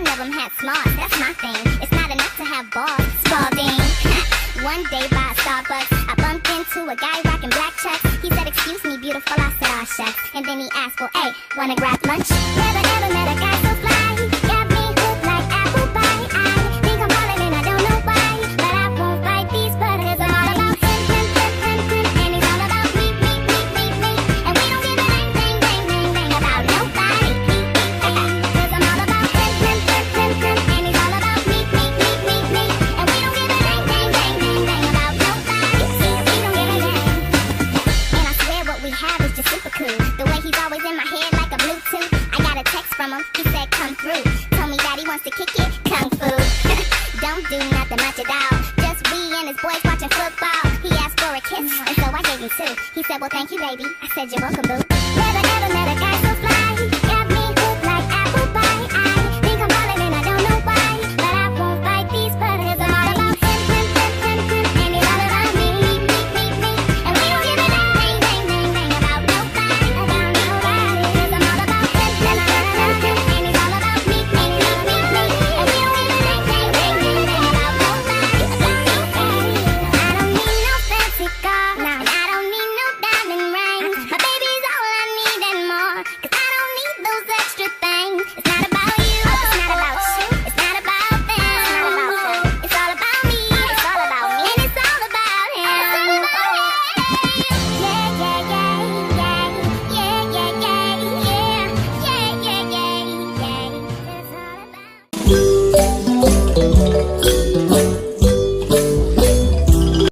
none of them had smarts. That's my thing. It's not enough to have balls. Spalding. One day by Starbucks, I bumped into a guy rocking black chucks. He said, "Excuse me, beautiful." I said, "Aw, shucks." And then he asked, "Well, hey, wanna grab lunch?" Never ever met a guy so fly. Got me hooked like apple pie. I think I'm falling and I don't know why, but I won't fight these butters. I'm all about him, him, him, him, him, and he's all about me, me, me, me, me. And we don't give a dang, dang, dang, dang, dang about nobody. Cause I'm all about him, him, him, him, him, and he's all about me, me, me, me, me. And we don't give a dang, dang, dang, dang, dang about nobody. We don't give a dang. And I swear what we have is just super cool. The way he's always in my head like a Bluetooth. I got a text from him, he said come through. Told me that he wants to kick it, kung fu. Don't do nothing much at all. Just we and his boys watching football. He asked for a kiss, and so I gave him two. He said, "Well, thank you, baby." I said, "You're welcome, boo."